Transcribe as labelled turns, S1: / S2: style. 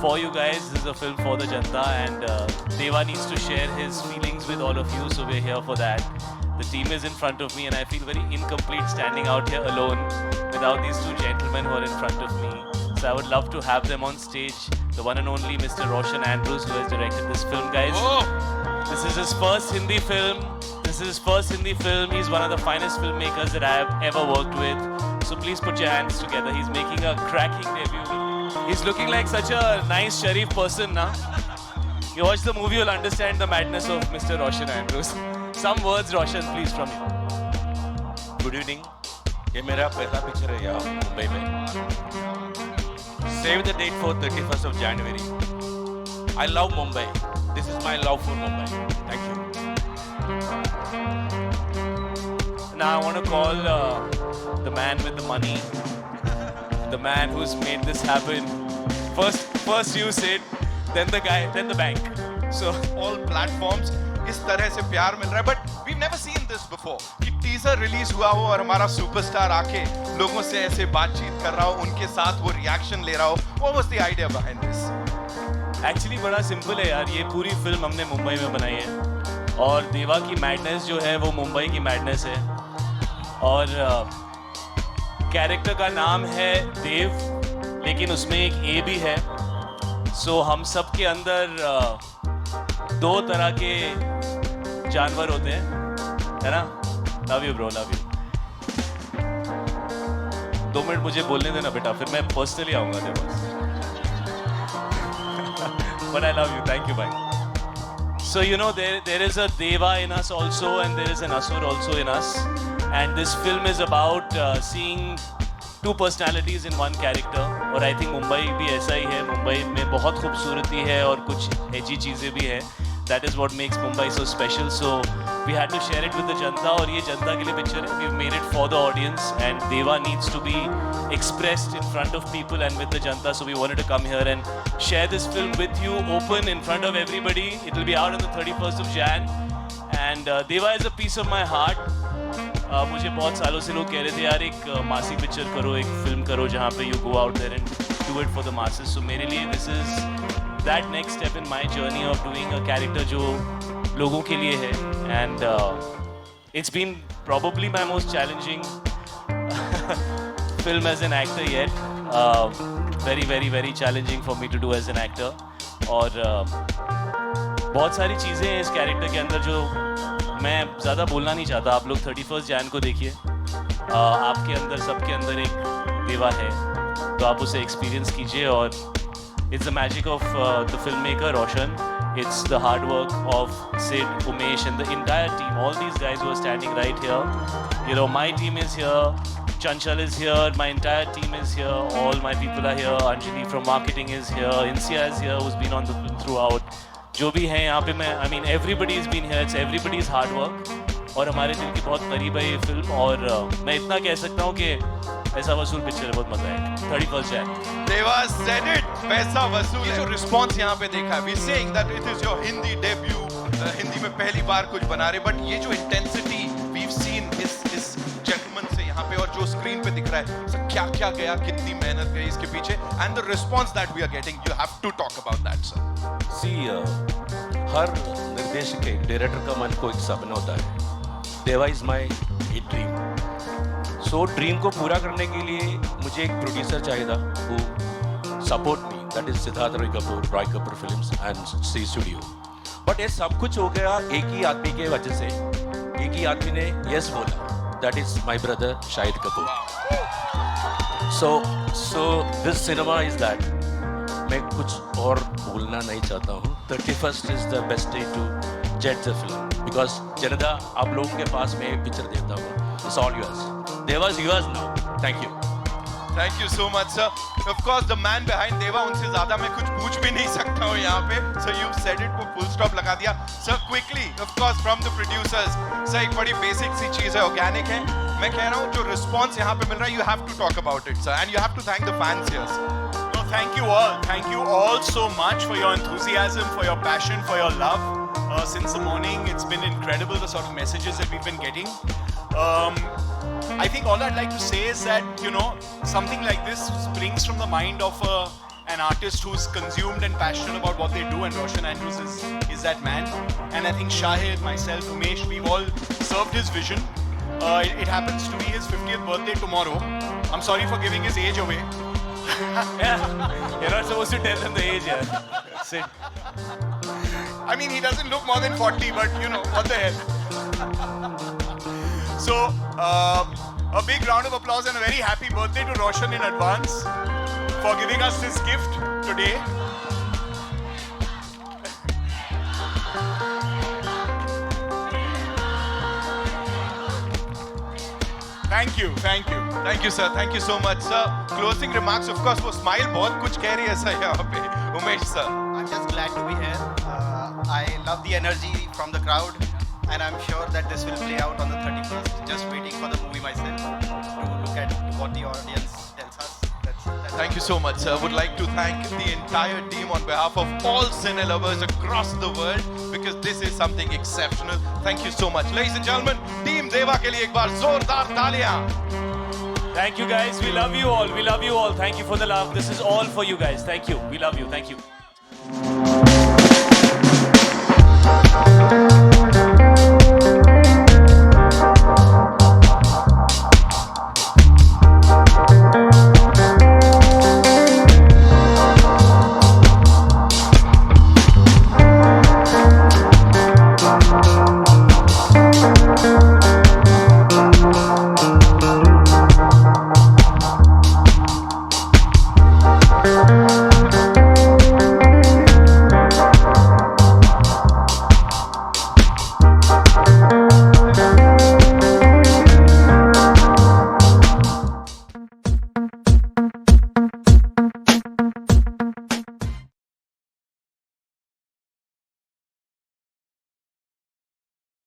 S1: for you guys. This is a film for the Janta, and Deva needs to share his feelings with all of you, so we're here for that. The team is in front of me, and I feel very incomplete standing out here alone without these two gentlemen who are in front of me. So I would love to have them on stage. The one and only Mr. Roshan Andrews, who has directed this film, guys.
S2: Oh.
S1: This is his first Hindi film. This is his first Hindi film. He's one of the finest filmmakers that I have ever worked with. So please put your hands together. He's making a cracking debut. He's looking like such a nice Sharif person now. You watch the movie, you'll understand the madness of Mr. Roshan Andrews. Some words, Roshan, please, from you.
S3: Good evening. ये मेरा पहला picture है यहाँ मुंबई में. Save the date for 31st of January. I love Mumbai. This is my love for Mumbai. Thank you.
S1: Now I want to call the man with the money, the man who's made this happen. First you said, then the guy, then the bank.
S2: So all platforms इस तरह से प्यार मिल रहा है, but we've never seen this before. कि teaser release हुआ हो और हमारा सुपरस्टार आके लोगों से ऐसे बातचीत कर रहा हो, उनके साथ वो रिएक्शन ले रहा हो. What was the idea behind this?
S1: Actually बड़ा सिंपल है यार. ये पूरी फिल्म हमने मुंबई में बनाई है और देवा की मैडनेस जो है वो मुंबई की मैडनेस है. और कैरेक्टर का नाम है देव, लेकिन उसमें एक ए भी है. सो हम सब के अंदर दो तरह के जानवर होते हैं, है ना? Love you bro, love you. 2 minute मुझे बोलने देना बेटा, फिर मैं पर्सनली आऊंगा तेरे पास. But I love you, thank you, bye. So you know there is a Deva in us also, and there is an Asur also in us, and this film is about seeing two personalities in one character. और I think Mumbai भी ऐसा ही है. मुंबई में बहुत खूबसूरती है और कुछ ऐसी चीज़ें भी हैं. That is what makes Mumbai so special. So we had to share it with the Janta, और ये जनता के लिए पिक्चर है. We've made it for the audience, and Deva needs to be expressed in front of people and with the Janta. So we wanted to come here and share this film with you, open in front of everybody. It will be out on the 31st of Jan. And Deva is a piece of my heart. मुझे बहुत सालों से लोग कह रहे थे यार एक मासी पिक्चर करो, एक फिल्म करो जहाँ पे you go out there and do it for the masses. So मेरे लिए this is that next step in my journey of doing a character जो लोगों के लिए है. And it's been probably my most challenging film as an actor yet. Very very very challenging for me to do as an actor. और बहुत सारी चीज़ें हैं इस कैरेक्टर के अंदर जो मैं ज़्यादा बोलना नहीं चाहता. आप लोग 31st जैन को देखिए. आपके अंदर सबके अंदर एक देवा है, तो आप उसे एक्सपीरियंस कीजिए. और it's the magic of the filmmaker Roshan. It's the hard work of Sid, Umesh, and the entire team. All these guys who are standing right here. You know, my team is here. Chanchal is here. My entire team is here. All my people are here. Anjali from marketing is here. Insia is here, who's been on the film throughout. जो भी हैं यहाँ पे, मैं I mean everybody has been here. It's everybody's hard work. और हमारे दिल के बहुत करीब है ये फिल्म. और मैं इतना कह सकता हूँ कि पैसा वसूल पिक्चर है, बहुत मजा है. 31st Jan.
S2: Deva said it. पैसा वसूल. ये जो रिस्पॉन्स यहाँ पे देखा है, we saying that it is your Hindi debut. Hindi में पहली बार कुछ बना रहे, but ये जो intensity we've seen इस gentleman से यहाँ पे और जो स्क्रीन पे दिख रहा है, so क्या क्या गया, कितनी मेहनत गई इसके पीछे, and the response that we are getting, you have to talk about that, sir.
S3: See, हर निर्देशक के डायरेक्टर का मन को एक सपना होता है. देवा is my dream. So dream को पूरा करने के लिए मुझे एक प्रोड्यूसर चाहिए था who support me. That is Siddharth Roy Kapur films and C studio. But ये सब कुछ हो गया एक ही आदमी के वजह से. एक ही आदमी ने यस बोला. That is my brother Shahid Kapoor. So this cinema is that. मैं कुछ और बोलना नहीं चाहता हूँ. 31st is the best day to judge the film because जनता आप लोगों के पास मैं एक पिक्चर देता हूँ. It's all yours. Deva is yours now. Thank you.
S2: Thank you so much, sir. Of course, the man behind Deva, उनसे ज़्यादा मैं कुछ पूछ भी नहीं सकता हूँ यहाँ पे. So you said it, वो full stop लगा दिया. Sir, quickly, of course, from the producers. Sir, एक बड़ी basic सी चीज़ है, organic है. मैं कह रहा हूँ जो response यहाँ पे मिल रहा है, you have to talk about it, sir, and you have to thank the fans here, sir.
S4: No, thank you all. Thank you all so much for your enthusiasm, for your passion, for your love. Since the morning, it's been incredible the sort of messages that we've been getting. I think all I'd like to say is that, you know, something like this springs from the mind of a an artist who's consumed and passionate about what they do, and Roshan Andrews is that man. And I think Shahid, myself, Umesh, we've all served his vision. It happens to be his 50th birthday tomorrow. I'm sorry for giving his age away.
S1: You're not supposed to tell them the age, yeah. Sit.
S4: I mean, he doesn't look more than 40, but you know, what the hell. So, a big round of applause and a very happy birthday to Roshan in advance for giving us this gift today. Thank you, thank you.
S2: Thank you, sir. Thank you so much, sir. Closing remarks, of course, वो smile बहुत कुछ कह रही है sir यहाँ पे. Umesh sir.
S5: I'm just glad to be here. I love the energy from the crowd, and I'm sure that this will play out on the 31st. Just waiting for the movie myself to look at what the audience tells us. That's
S2: Thank you so much, sir. Would like to thank the entire team on behalf of all cine lovers across the world because this is something exceptional. Thank you so much, ladies and gentlemen. Team Deva के लिए एक बार जोरदार तालियां.
S1: Thank you guys. We love you all. We love you all. Thank you for the love. This is all for you guys. Thank you. We love you. Thank you.